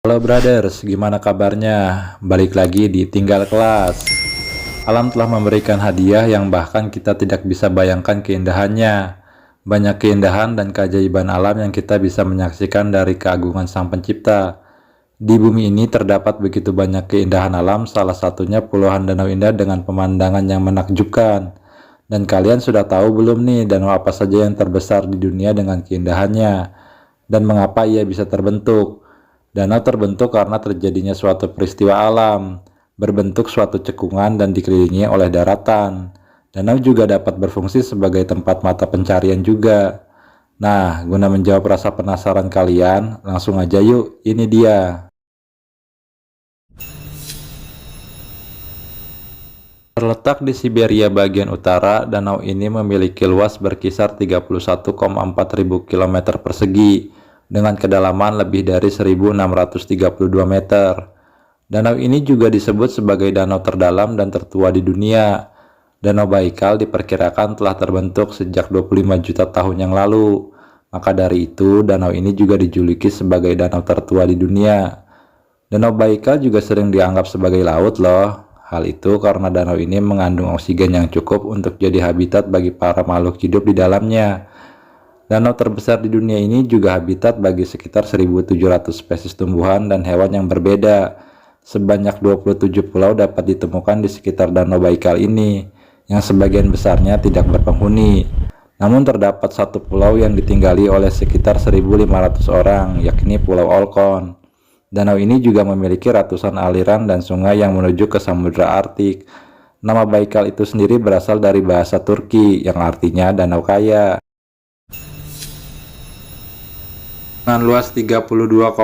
Halo brothers, gimana kabarnya? Balik lagi di Tinggal Kelas. Alam telah memberikan hadiah yang bahkan kita tidak bisa bayangkan keindahannya. Banyak keindahan dan keajaiban alam yang kita bisa menyaksikan dari keagungan Sang Pencipta. Di bumi ini terdapat begitu banyak keindahan alam, salah satunya puluhan danau indah dengan pemandangan yang menakjubkan. Dan kalian sudah tahu belum nih danau apa saja yang terbesar di dunia dengan keindahannya? Dan mengapa ia bisa terbentuk? Danau terbentuk karena terjadinya suatu peristiwa alam, berbentuk suatu cekungan dan dikelilingi oleh daratan. Danau juga dapat berfungsi sebagai tempat mata pencarian juga. Nah, guna menjawab rasa penasaran kalian, langsung aja yuk, ini dia. Terletak di Siberia bagian utara, danau ini memiliki luas berkisar 31,4 ribu km persegi dengan kedalaman lebih dari 1632 meter. Danau ini juga disebut sebagai danau terdalam dan tertua di dunia. Danau Baikal diperkirakan telah terbentuk sejak 25 juta tahun yang lalu. Maka dari itu, danau ini juga dijuluki sebagai danau tertua di dunia. Danau Baikal juga sering dianggap sebagai laut loh. Hal itu karena danau ini mengandung oksigen yang cukup untuk jadi habitat bagi para makhluk hidup di dalamnya. Danau terbesar di dunia ini juga habitat bagi sekitar 1.700 spesies tumbuhan dan hewan yang berbeda. Sebanyak 27 pulau dapat ditemukan di sekitar Danau Baikal ini, yang sebagian besarnya tidak berpenghuni. Namun terdapat satu pulau yang ditinggali oleh sekitar 1.500 orang, yakni Pulau Olkhon. Danau ini juga memiliki ratusan aliran dan sungai yang menuju ke Samudra Arktik. Nama Baikal itu sendiri berasal dari bahasa Turki yang artinya danau kaya. Dengan luas 32,6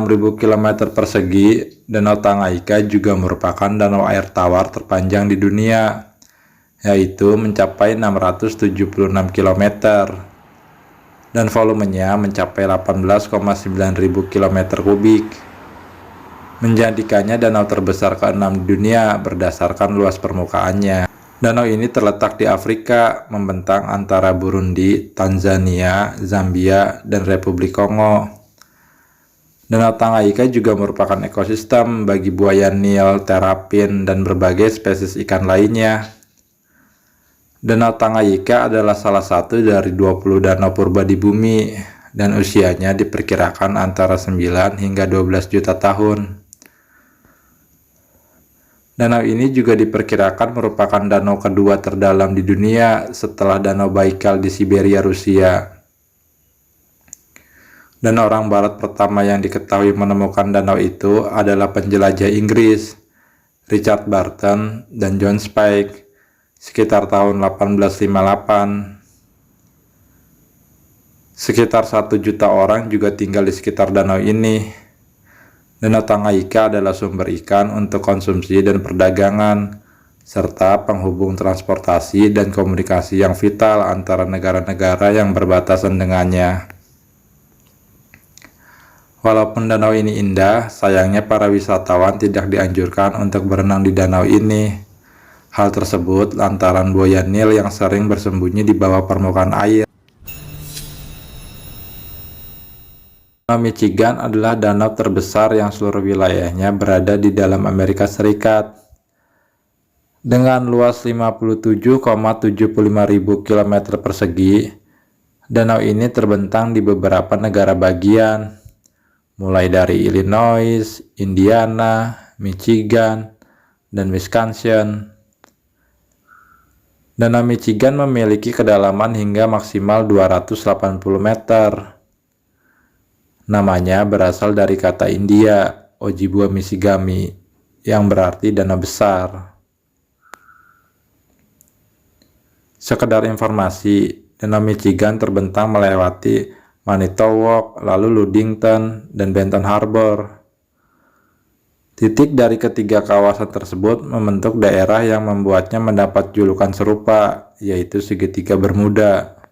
ribu km persegi, Danau Tanganyika juga merupakan danau air tawar terpanjang di dunia, yaitu mencapai 676 km dan volumenya mencapai 18,9 ribu km kubik, menjadikannya danau terbesar ke-6 di dunia berdasarkan luas permukaannya. Danau ini terletak di Afrika, membentang antara Burundi, Tanzania, Zambia, dan Republik Kongo. Danau Tanganyika juga merupakan ekosistem bagi buaya Nil, terapin, dan berbagai spesies ikan lainnya. Danau Tanganyika adalah salah satu dari 20 danau purba di bumi, dan usianya diperkirakan antara 9 hingga 12 juta tahun. Danau ini juga diperkirakan merupakan danau kedua terdalam di dunia setelah Danau Baikal di Siberia, Rusia. Dan orang barat pertama yang diketahui menemukan danau itu adalah penjelajah Inggris, Richard Barton dan John Speke, sekitar tahun 1858. Sekitar 1 juta orang juga tinggal di sekitar danau ini. Danau Tanganyika adalah sumber ikan untuk konsumsi dan perdagangan, serta penghubung transportasi dan komunikasi yang vital antara negara-negara yang berbatasan dengannya. Walaupun danau ini indah, sayangnya para wisatawan tidak dianjurkan untuk berenang di danau ini. Hal tersebut lantaran buaya Nil yang sering bersembunyi di bawah permukaan air. Danau Michigan adalah danau terbesar yang seluruh wilayahnya berada di dalam Amerika Serikat. Dengan luas 57,75 ribu km persegi, danau ini terbentang di beberapa negara bagian, mulai dari Illinois, Indiana, Michigan, dan Wisconsin. Danau Michigan memiliki kedalaman hingga maksimal 280 meter. Namanya berasal dari kata India, Ojibwa Michigami, yang berarti danau besar. Sekedar informasi, Danau Michigan terbentang melewati Manitowoc, lalu Ludington, dan Benton Harbor. Titik dari ketiga kawasan tersebut membentuk daerah yang membuatnya mendapat julukan serupa, yaitu segitiga Bermuda.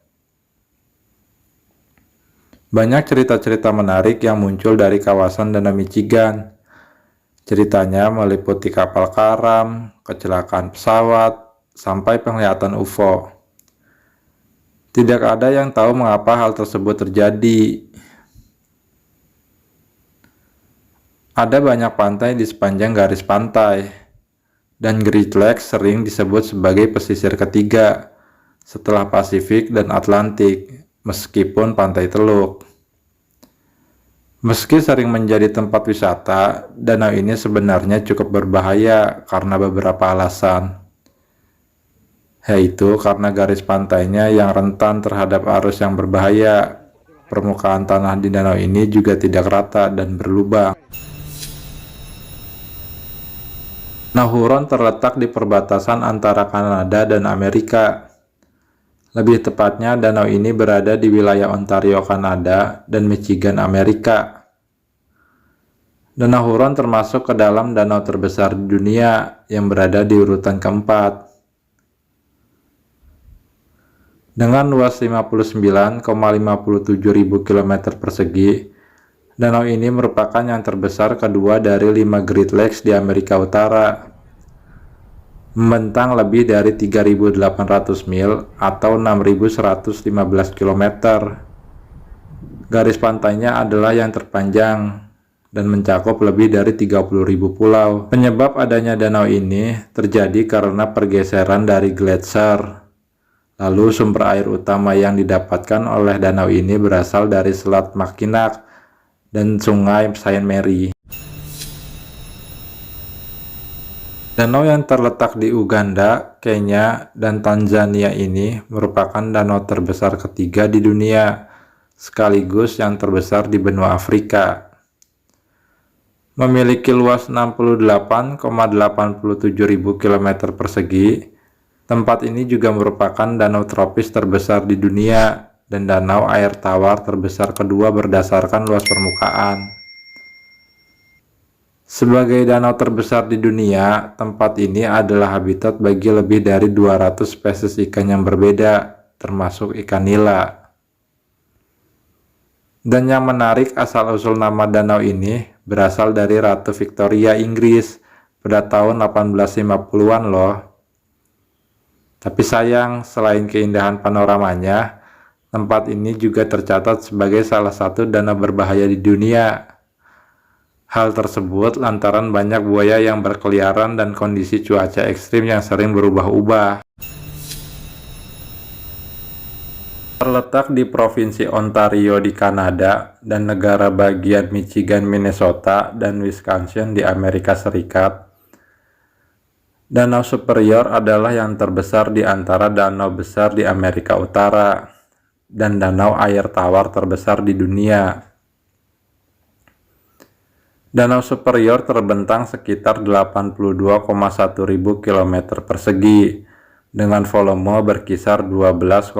Banyak cerita-cerita menarik yang muncul dari kawasan Danau Michigan. Ceritanya meliputi kapal karam, kecelakaan pesawat, sampai penglihatan UFO. Tidak ada yang tahu mengapa hal tersebut terjadi. Ada banyak pantai di sepanjang garis pantai, dan Great Lakes sering disebut sebagai pesisir ketiga setelah Pasifik dan Atlantik, meskipun pantai Teluk. Meski sering menjadi tempat wisata, danau ini sebenarnya cukup berbahaya karena beberapa alasan, yaitu karena garis pantainya yang rentan terhadap arus yang berbahaya. Permukaan tanah di danau ini juga tidak rata dan berlubang. Danau Huron terletak di perbatasan antara Kanada dan Amerika. Lebih tepatnya, danau ini berada di wilayah Ontario, Kanada, dan Michigan, Amerika. Danau Huron termasuk ke dalam danau terbesar di dunia yang berada di urutan keempat. Dengan luas 59,57 ribu km persegi, danau ini merupakan yang terbesar kedua dari 5 Great Lakes di Amerika Utara. Membentang lebih dari 3.800 mil atau 6.115 km. Garis pantainya adalah yang terpanjang dan mencakup lebih dari 30.000 pulau. Penyebab adanya danau ini terjadi karena pergeseran dari gletser. Lalu sumber air utama yang didapatkan oleh danau ini berasal dari Selat Mackinac dan Sungai Saint Mary. Danau yang terletak di Uganda, Kenya, dan Tanzania ini merupakan danau terbesar ketiga di dunia, sekaligus yang terbesar di benua Afrika. Memiliki luas 68,87 ribu km persegi, tempat ini juga merupakan danau tropis terbesar di dunia dan danau air tawar terbesar kedua berdasarkan luas permukaan. Sebagai danau terbesar di dunia, tempat ini adalah habitat bagi lebih dari 200 spesies ikan yang berbeda, termasuk ikan nila. Dan yang menarik, asal-usul nama danau ini berasal dari Ratu Victoria, Inggris pada tahun 1850-an loh. Tapi sayang, selain keindahan panoramanya, tempat ini juga tercatat sebagai salah satu danau berbahaya di dunia. Hal tersebut lantaran banyak buaya yang berkeliaran dan kondisi cuaca ekstrim yang sering berubah-ubah. Terletak di Provinsi Ontario di Kanada dan negara bagian Michigan, Minnesota, dan Wisconsin di Amerika Serikat, Danau Superior adalah yang terbesar di antara danau besar di Amerika Utara dan danau air tawar terbesar di dunia. Danau Superior terbentang sekitar 82,1 ribu km persegi dengan volume berkisar 12,1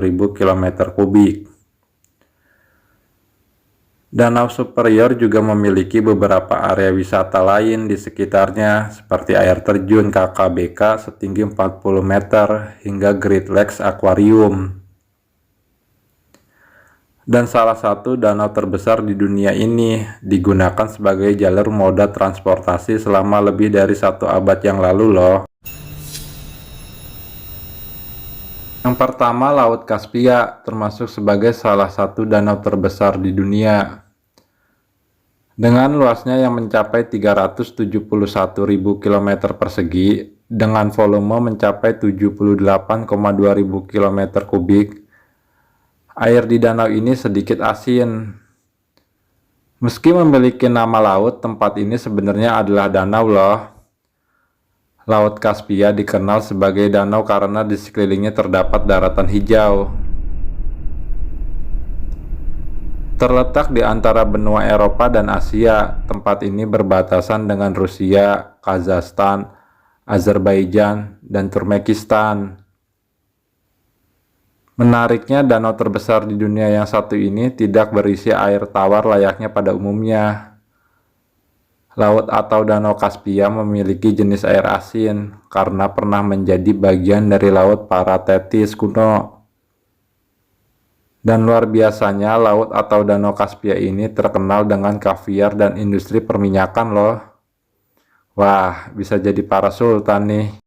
ribu km kubik. Danau Superior juga memiliki beberapa area wisata lain di sekitarnya seperti air terjun KKBK setinggi 40 meter hingga Great Lakes Aquarium. Dan salah satu danau terbesar di dunia ini digunakan sebagai jalur moda transportasi selama lebih dari 1 abad yang lalu loh. Yang pertama, Laut Kaspia termasuk sebagai salah satu danau terbesar di dunia. Dengan luasnya yang mencapai 371.000 km persegi dengan volume mencapai 78,2 ribu km kubik, air di danau ini sedikit asin. Meski memiliki nama laut, tempat ini sebenarnya adalah danau loh. Laut Kaspia dikenal sebagai danau karena di sekelilingnya terdapat daratan hijau. Terletak di antara benua Eropa dan Asia, tempat ini berbatasan dengan Rusia, Kazakhstan, Azerbaijan, dan Turkmenistan. Menariknya, danau terbesar di dunia yang satu ini tidak berisi air tawar layaknya pada umumnya. Laut atau Danau Kaspia memiliki jenis air asin karena pernah menjadi bagian dari Laut para Tetis kuno. Dan luar biasanya, laut atau Danau Kaspia ini terkenal dengan kaviar dan industri perminyakan loh. Wah, bisa jadi para sultan nih.